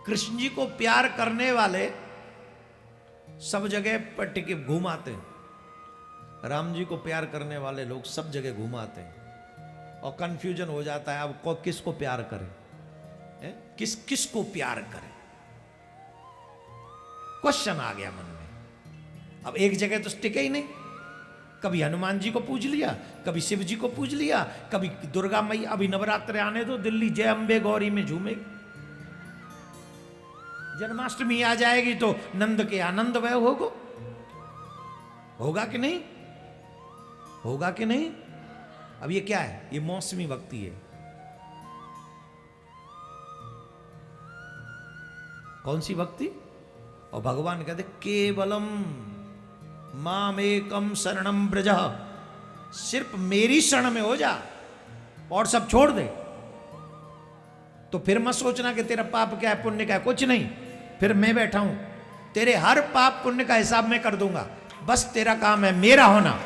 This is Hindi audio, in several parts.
कृष्ण जी को प्यार करने वाले सब जगह पर टिके घूमाते हैं, राम जी को प्यार करने वाले लोग सब जगह घूमाते हैं और कंफ्यूजन हो जाता है अब किसको प्यार करें, किसको प्यार करें, क्वेश्चन आ गया मन में। अब एक जगह तो टिके ही नहीं, कभी हनुमान जी को पूज लिया, कभी शिव जी को पूज लिया, कभी दुर्गा मैया, अभी नवरात्र आने दो, दिल्ली जय अम्बे गौरी में झूमेगी, जन्माष्टमी आ जाएगी तो नंद के आनंद वह होगा कि नहीं, होगा कि नहीं। अब ये क्या है, ये मौसमी भक्ति है। कौन सी भक्ति? और भगवान कहते केवलम मामेकम शरणम ब्रज, सिर्फ मेरी शरण में हो जा और सब छोड़ दे। तो फिर मत सोचना कि तेरा पाप क्या है पुण्य क्या है, कुछ नहीं, फिर मैं बैठा हूं, तेरे हर पाप पुण्य का हिसाब मैं कर दूंगा, बस तेरा काम है मेरा होना।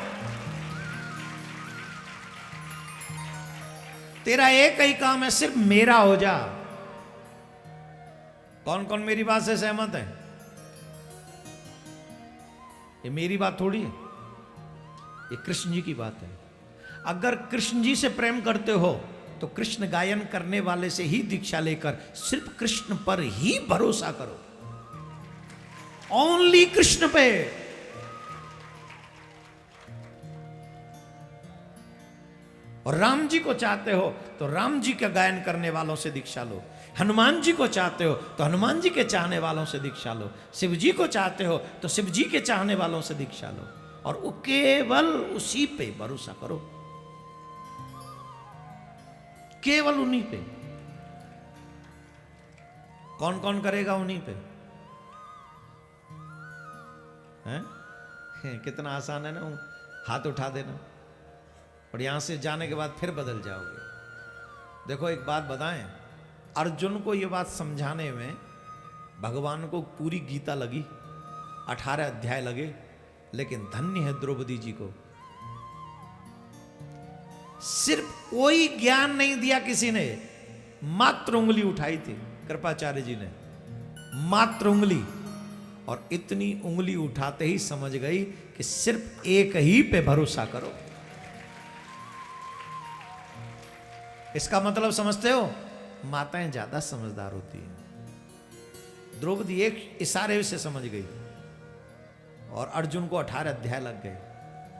तेरा एक ही काम है, सिर्फ मेरा हो जा। कौन कौन मेरी बात से सहमत है? ये मेरी बात थोड़ी है, ये कृष्ण जी की बात है। अगर कृष्ण जी से प्रेम करते हो तो कृष्ण गायन करने वाले से ही दीक्षा लेकर सिर्फ कृष्ण पर ही भरोसा करो, ओनली कृष्ण पे। और राम जी को चाहते हो तो राम जी के गायन करने वालों से दीक्षा लो, हनुमान जी को चाहते हो तो हनुमान जी के चाहने वालों से दीक्षा लो, शिव जी को चाहते हो तो शिव जी के चाहने वालों से दीक्षा लो, और वो केवल उसी पे भरोसा करो, केवल उन्हीं पे। कौन कौन करेगा उन्हीं पे? हैं? कितना आसान है ना, हाथ उठा देना और यहां से जाने के बाद फिर बदल जाओगे। देखो एक बात बताएं, अर्जुन को यह बात समझाने में भगवान को पूरी गीता लगी, 18 अध्याय लगे, लेकिन धन्य है द्रौपदी जी को, सिर्फ कोई ज्ञान नहीं दिया किसी ने, मात्र उंगली उठाई थी कृपाचार्य जी ने, मात्र उंगली, और इतनी उंगली उठाते ही समझ गई कि सिर्फ एक ही पे भरोसा करो। इसका मतलब समझते हो? माताएं ज्यादा समझदार होती हैं। द्रौपदी एक इशारे से समझ गई और अर्जुन को 18 अध्याय लग गए,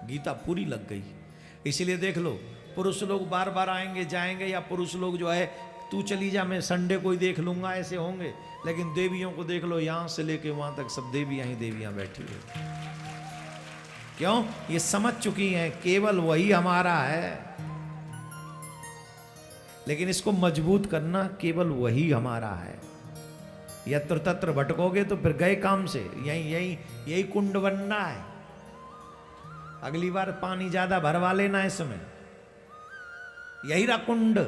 गीता पूरी लग गई। इसीलिए देख लो, पुरुष लोग बार बार आएंगे जाएंगे, या पुरुष लोग जो है तू चली जा मैं संडे को ही देख लूंगा, ऐसे होंगे, लेकिन देवियों को देख लो, यहां से लेके वहां तक सब देवियां ही देवियां बैठी हुई। क्यों? ये समझ चुकी हैं केवल वही हमारा है, लेकिन इसको मजबूत करना केवल वही हमारा है। यत्र तत्र भटकोगे तो फिर गए काम से, यही कुंड बनना है। अगली बार पानी ज्यादा भरवा लेना इसमें, यही रहा कुंड,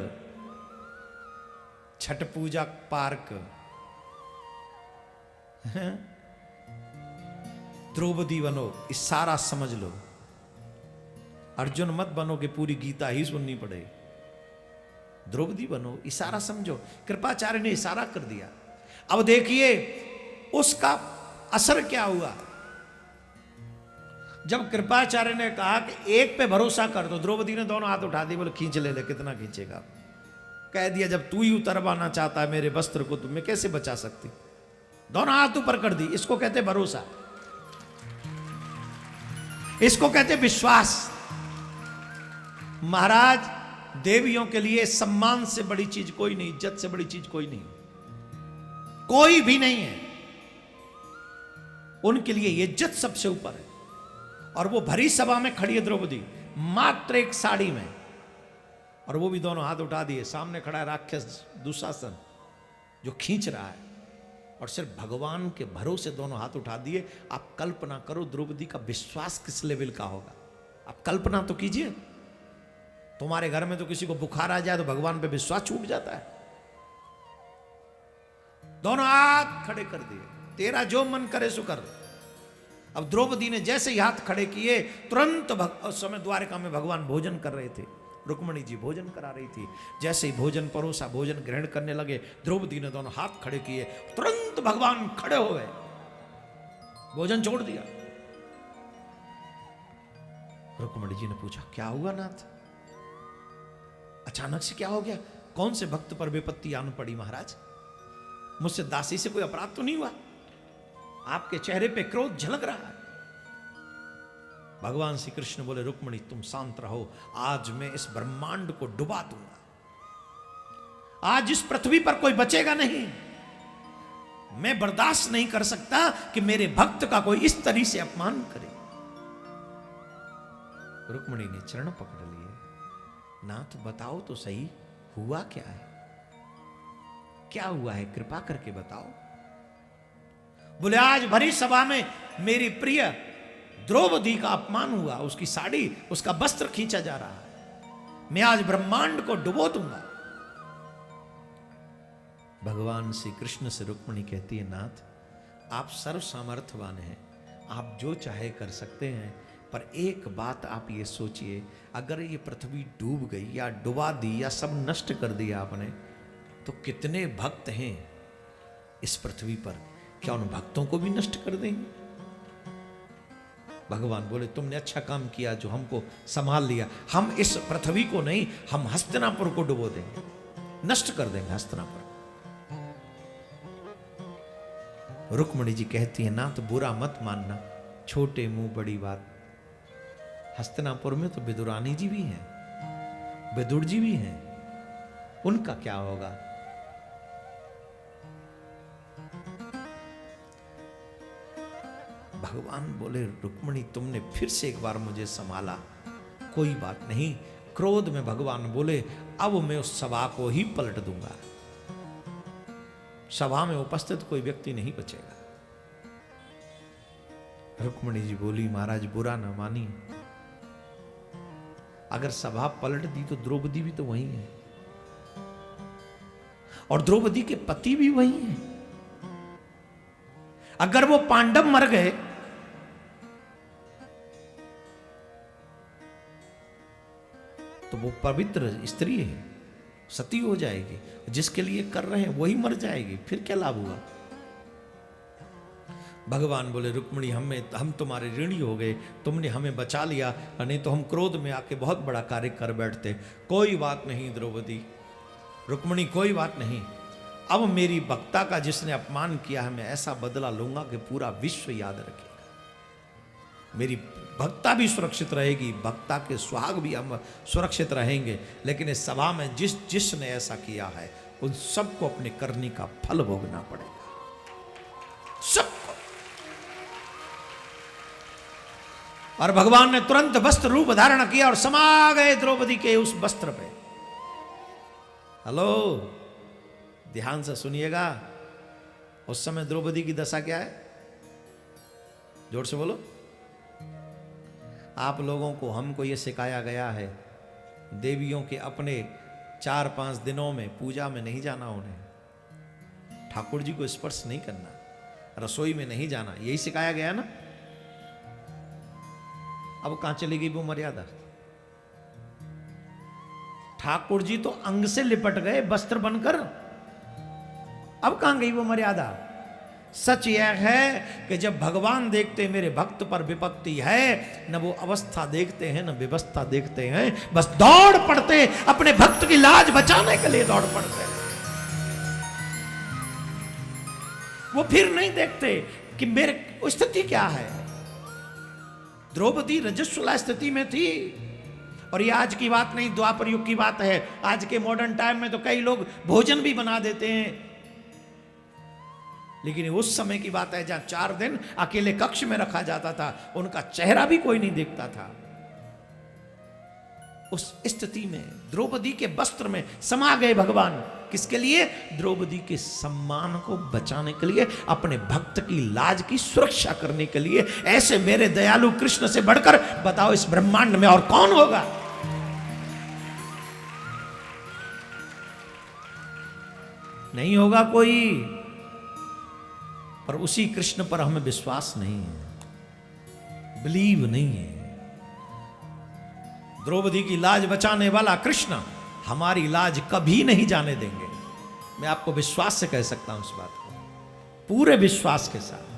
छठ पूजा पार्क। द्रौपदी बनो, इशारा समझ लो, अर्जुन मत बनो कि पूरी गीता ही सुननी पड़े। द्रौपदी बनो, इशारा समझो। कृपाचार्य ने इशारा कर दिया। अब देखिए उसका असर क्या हुआ। जब कृपाचार्य ने कहा कि एक पे भरोसा कर दो, द्रौपदी ने दोनों हाथ उठा दिए, बोले खींच ले, कितना खींचेगा। कह दिया जब तू ही उतरवाना चाहता है मेरे वस्त्र को, तुम्हें कैसे बचा सकती। दोनों हाथ ऊपर कर दी। इसको कहते भरोसा, इसको कहते विश्वास। महाराज, देवियों के लिए सम्मान से बड़ी चीज कोई नहीं, इज्जत से बड़ी चीज कोई नहीं, कोई भी नहीं है। उनके लिए इज्जत सबसे ऊपर है। और वो भरी सभा में खड़ी है द्रौपदी, मात्र एक साड़ी में, और वो भी दोनों हाथ उठा दिए। सामने खड़ा है राक्षस दुशासन जो खींच रहा है, और सिर्फ भगवान के भरोसे दोनों हाथ उठा दिए। आप कल्पना करो द्रौपदी का विश्वास किस लेवल का होगा। आप कल्पना तो कीजिए, तुम्हारे घर में तो किसी को बुखार आ जाए तो भगवान पे विश्वास छूट जाता है। दोनों हाथ खड़े कर दिए, तेरा जो मन करे सो कर। अब द्रौपदी ने जैसे ही हाथ खड़े किए, तुरंत उस समय द्वारका में भगवान भोजन कर रहे थे, रुक्मणी जी भोजन करा रही थी। जैसे ही भोजन परोसा, भोजन ग्रहण करने लगे, द्रौपदी ने दोनों हाथ खड़े किए, तुरंत भगवान खड़े हो गए, भोजन छोड़ दिया। रुक्मणी जी ने पूछा, क्या हुआ नाथ, अचानक से क्या हो गया? कौन से भक्त पर विपत्ति आन पड़ी महाराज? मुझसे दासी से कोई अपराध तो नहीं हुआ? आपके चेहरे पे क्रोध झलक रहा है। भगवान श्री कृष्ण बोले, रुक्मणी तुम शांत रहो, आज मैं इस ब्रह्मांड को डुबा दूंगा, आज इस पृथ्वी पर कोई बचेगा नहीं। मैं बर्दाश्त नहीं कर सकता कि मेरे भक्त का कोई इस तरह से अपमान करे। रुक्मणी ने चरण पकड़ लिए, नाथ बताओ तो सही, हुआ क्या है, क्या हुआ है, कृपा करके बताओ। बोले, आज भरी सभा में मेरी प्रिय द्रौपदी का अपमान हुआ, उसकी साड़ी, उसका वस्त्र खींचा जा रहा है, मैं आज ब्रह्मांड को डुबो दूंगा। भगवान श्री कृष्ण से रुक्मणी कहती है, नाथ आप सर्व सामर्थ्यवान हैं, आप जो चाहे कर सकते हैं, पर एक बात आप ये सोचिए, अगर ये पृथ्वी डूब गई या डुबा दी या सब नष्ट कर दिया आपने, तो कितने भक्त हैं इस पृथ्वी पर, क्या उन भक्तों को भी नष्ट कर देंगे? भगवान बोले, तुमने अच्छा काम किया जो हमको संभाल लिया, हम इस पृथ्वी को नहीं, हम हस्तिनापुर को डुबो देंगे, नष्ट कर देंगे हस्तिनापुर। रुक्मणी जी कहती है, ना तो बुरा मत मानना, छोटे मुंह बड़ी बात। हस्तिनापुर में तो विदुरानी जी भी हैं, विदुर जी भी हैं, उनका क्या होगा? भगवान बोले, रुक्मणी तुमने फिर से एक बार मुझे संभाला, कोई बात नहीं। क्रोध में भगवान बोले, अब मैं उस सभा को ही पलट दूंगा, सभा में उपस्थित कोई व्यक्ति नहीं बचेगा। रुक्मणी जी बोली, महाराज बुरा ना मानी, अगर सभा पलट दी तो द्रौपदी भी तो वही है, और द्रौपदी के पति भी वही है। अगर वो पांडव मर गए तो वो पवित्र स्त्री है, सती हो जाएगी, जिसके लिए कर रहे हैं वही मर जाएगी, फिर क्या लाभ हुआ? भगवान बोले, रुक्मणी हम तुम्हारे ऋणी हो गए, तुमने हमें बचा लिया, नहीं तो हम क्रोध में आके बहुत बड़ा कार्य कर बैठते। कोई बात नहीं द्रौपदी, रुक्मणी कोई बात नहीं, अब मेरी भक्ता का जिसने अपमान किया है, मैं ऐसा बदला लूंगा कि पूरा विश्व याद रखेगा। मेरी भक्ता भी सुरक्षित रहेगी, भक्ता के सुहाग भी हम सुरक्षित रहेंगे, लेकिन इस सभा में जिसने ऐसा किया है उन सबको अपने करने का फल भोगना पड़ेगा, सबको। और भगवान ने तुरंत वस्त्र रूप धारण किया और समा गए द्रौपदी के उस वस्त्र पे। हेलो, ध्यान से सुनिएगा, उस समय द्रौपदी की दशा क्या है? जोर से बोलो। आप लोगों को, हमको ये सिखाया गया है, देवियों के अपने 4-5 दिनों में पूजा में नहीं जाना, उन्हें ठाकुर जी को स्पर्श नहीं करना, रसोई में नहीं जाना, यही सिखाया गया ना। अब कहां चली गई वो मर्यादा? ठाकुर जी तो अंग से लिपट गए वस्त्र बनकर, अब कहां गई वो मर्यादा? सच यह है कि जब भगवान देखते मेरे भक्त पर विपत्ति है, न वो अवस्था देखते हैं न व्यवस्था देखते हैं, बस दौड़ पड़ते, अपने भक्त की लाज बचाने के लिए दौड़ पड़ते। वो फिर नहीं देखते कि मेरे स्थिति क्या है। द्रौपदी रजस्वला स्थिति में थी, और ये आज की बात नहीं, द्वापर युग की बात है। आज के मॉडर्न टाइम में तो कई लोग भोजन भी बना देते हैं, लेकिन उस समय की बात है जहां 4 दिन अकेले कक्ष में रखा जाता था, उनका चेहरा भी कोई नहीं देखता था। उस स्थिति में द्रौपदी के वस्त्र में समा गए भगवान। किसके लिए? द्रौपदी के सम्मान को बचाने के लिए, अपने भक्त की लाज की सुरक्षा करने के लिए। ऐसे मेरे दयालु कृष्ण से बढ़कर बताओ इस ब्रह्मांड में और कौन होगा? नहीं होगा कोई। पर उसी कृष्ण पर हमें विश्वास नहीं है, बिलीव नहीं है। द्रौपदी की लाज बचाने वाला कृष्ण हमारी लाज कभी नहीं जाने देंगे। मैं आपको विश्वास से कह सकता हूं इस बात को, पूरे विश्वास के साथ।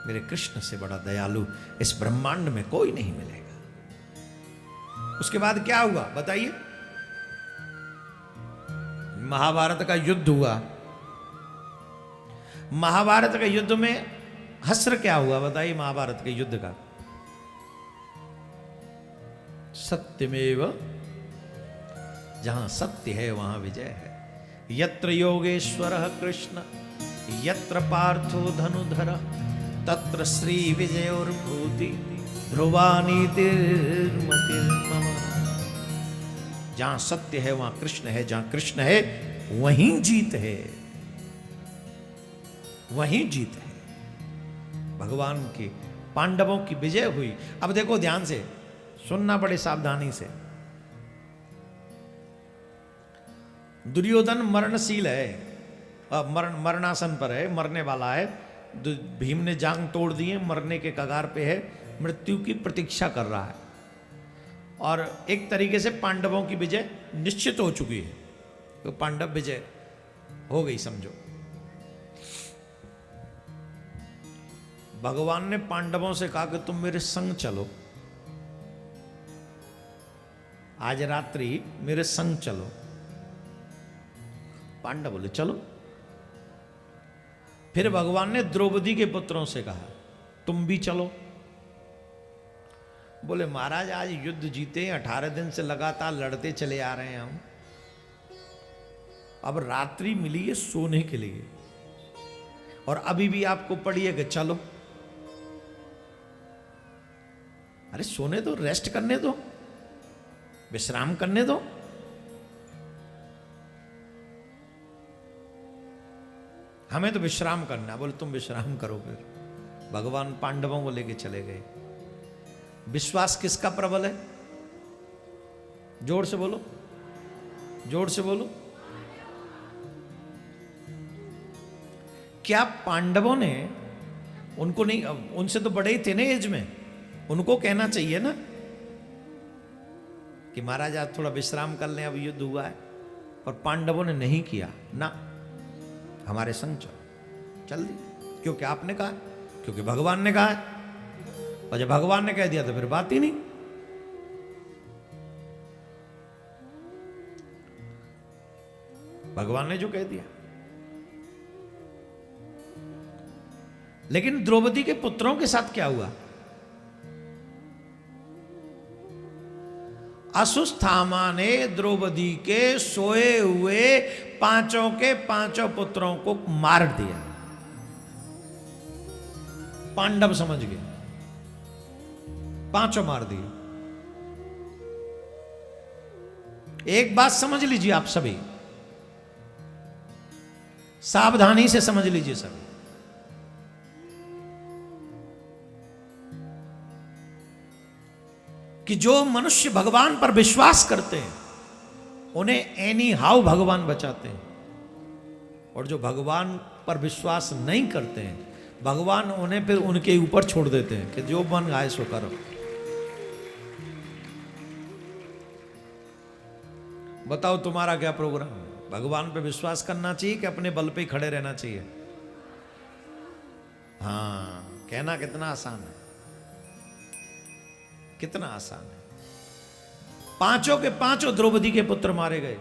मेरे कृष्ण से बड़ा दयालु इस ब्रह्मांड में कोई नहीं मिलेगा। उसके बाद क्या हुआ बताइए? महाभारत का युद्ध हुआ। महाभारत के युद्ध में हस्र क्या हुआ बताइए? महाभारत के युद्ध का सत्यमेव, जहां सत्य है वहां विजय है। यत्र योगेश्वरः कृष्ण यत्र पार्थो धनुधर तत्र श्री विजयोर्भूति ध्रुवा नीतिर्मतिर्मम। जहां सत्य है वहां कृष्ण है, जहां कृष्ण है वहीं जीत है, वहीं जीत है। भगवान की पांडवों की विजय हुई। अब देखो ध्यान से सुनना, बड़े सावधानी से। दुर्योधन मरणशील है, मरणासन पर है, मरने वाला है। भीम ने जांग तोड़ दी है, मरने के कगार पे है, मृत्यु की प्रतीक्षा कर रहा है। और एक तरीके से पांडवों की विजय निश्चित हो चुकी है, तो पांडव विजय हो गई समझो। भगवान ने पांडवों से कहा कि तुम मेरे संग चलो, आज रात्रि मेरे संग चलो। पांडव बोले चलो। फिर भगवान ने द्रौपदी के पुत्रों से कहा तुम भी चलो। बोले महाराज आज युद्ध जीते, 18 दिन से लगातार लड़ते चले आ रहे हैं हम, अब रात्रि मिली है सोने के लिए और अभी भी आपको पड़ी है कि चलो। अरे सोने दो, रेस्ट करने दो, विश्राम करने दो। हमें तो विश्राम करना। बोले तुम विश्राम करो। फिर भगवान पांडवों को लेके चले गए। विश्वास किसका प्रबल है? जोर से बोलो, जोर से बोलो। क्या पांडवों ने उनको नहीं, उनसे तो बड़े ही थे ना एज में, उनको कहना चाहिए ना कि महाराज आप थोड़ा विश्राम कर लें, अब युद्ध हुआ है। और पांडवों ने नहीं किया ना, हमारे संग चलो, चल दी। क्योंकि आपने कहा, क्योंकि भगवान ने कहा है। और जब भगवान ने कह दिया तो फिर बात ही नहीं। भगवान ने जो कह दिया। लेकिन द्रौपदी के पुत्रों के साथ क्या हुआ? अश्वत्थामा ने द्रौपदी के सोए हुए पांचों के पांचों पुत्रों को मार दिया। पांडव समझ गए, पांचों मार दिए। एक बात समझ लीजिए आप सभी, सावधानी से समझ लीजिए सभी। कि जो मनुष्य भगवान पर विश्वास करते हैं उन्हें एनी हाउ भगवान बचाते हैं, और जो भगवान पर विश्वास नहीं करते हैं भगवान उन्हें फिर उनके ऊपर छोड़ देते हैं कि जो मन आए सो करो। बताओ तुम्हारा क्या प्रोग्राम है? भगवान पे विश्वास करना चाहिए कि अपने बल पे ही खड़े रहना चाहिए? हाँ, कहना कितना आसान है, कितना आसान है। पांचों के पांचों द्रौपदी के पुत्र मारे गए,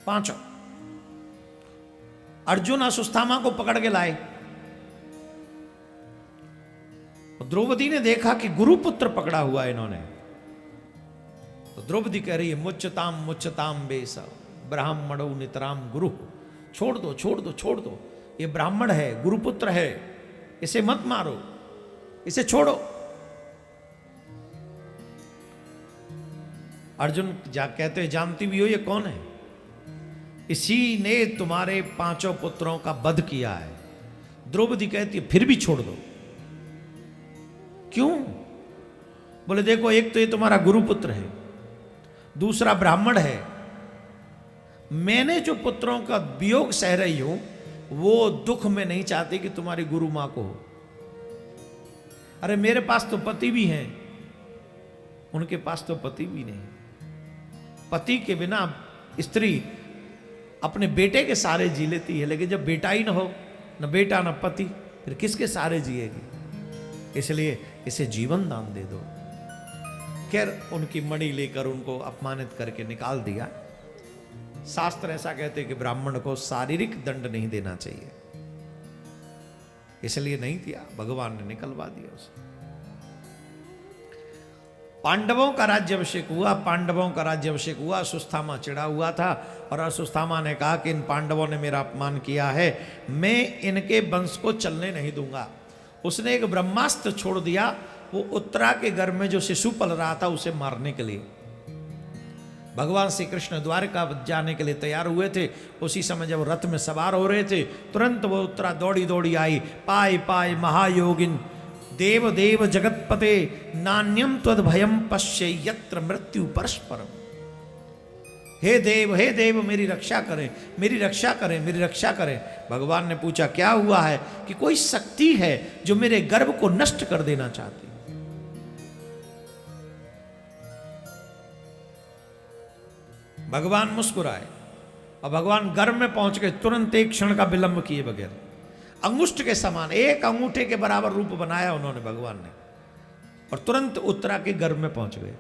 पांचों। अर्जुन अश्वत्थामा को पकड़ के लाए। द्रौपदी ने देखा कि गुरुपुत्र पकड़ा हुआ है इन्होंने, तो द्रौपदी कह रही है मुच्यताम मुच्यताम बेस ब्राह्मणो नितराम गुरु। छोड़ दो, छोड़ दो, छोड़ दो, ये ब्राह्मण है, गुरुपुत्र है, इसे मत मारो, इसे छोड़ो। अर्जुन कहते जानती भी हो ये कौन है? इसी ने तुम्हारे पांचों पुत्रों का वध किया है। द्रौपदी कहती है फिर भी छोड़ दो। क्यों? बोले देखो, एक तो ये तुम्हारा गुरुपुत्र है, दूसरा ब्राह्मण है। मैंने जो पुत्रों का वियोग सह रही हूं वो दुख में नहीं चाहती कि तुम्हारी गुरु मां को हो। अरे मेरे पास तो पति भी हैं, उनके पास तो पति भी नहीं। पति के बिना स्त्री अपने बेटे के सहारे जी लेती है, लेकिन जब बेटा ही ना हो, न बेटा न पति, फिर किसके सहारे जिएगी? इसलिए इसे जीवन दान दे दो। खैर उनकी मणि लेकर उनको अपमानित करके निकाल दिया। शास्त्र ऐसा कहते कि ब्राह्मण को शारीरिक दंड नहीं देना चाहिए, इसलिए नहीं दिया, भगवान ने निकलवा दिया उसे। पांडवों का राज्याभिषेक हुआ, पांडवों का राज्याभिषेक हुआ। अश्वत्थामा चिढ़ा हुआ था और अश्वत्थामा ने कहा कि इन पांडवों ने मेरा अपमान किया है, मैं इनके वंश को चलने नहीं दूंगा। उसने एक ब्रह्मास्त्र छोड़ दिया, वो उत्तरा के गर्भ में जो शिशु पल रहा था उसे मारने के लिए। भगवान श्री कृष्ण द्वारका जाने के लिए तैयार हुए थे। उसी समय जब रथ में सवार हो रहे थे, तुरंत वो उत्तरा दौड़ी दौड़ी आई। पाय पाय महायोगिन देव देव जगतपते नान्यम त्वद भयम पश्य यत्र मृत्यु परस्परम। हे देव मेरी रक्षा करें, मेरी रक्षा करें, मेरी रक्षा करें। भगवान ने पूछा क्या हुआ है? कि कोई शक्ति है जो मेरे गर्भ को नष्ट कर देना चाहती। भगवान मुस्कुराए और भगवान गर्भ में पहुंच गए। तुरंत एक क्षण का विलंब किए बगैर अंगुष्ठ के समान, एक अंगूठे के बराबर रूप बनाया उन्होंने भगवान ने, और तुरंत उत्तरा के गर्भ में पहुंच गए।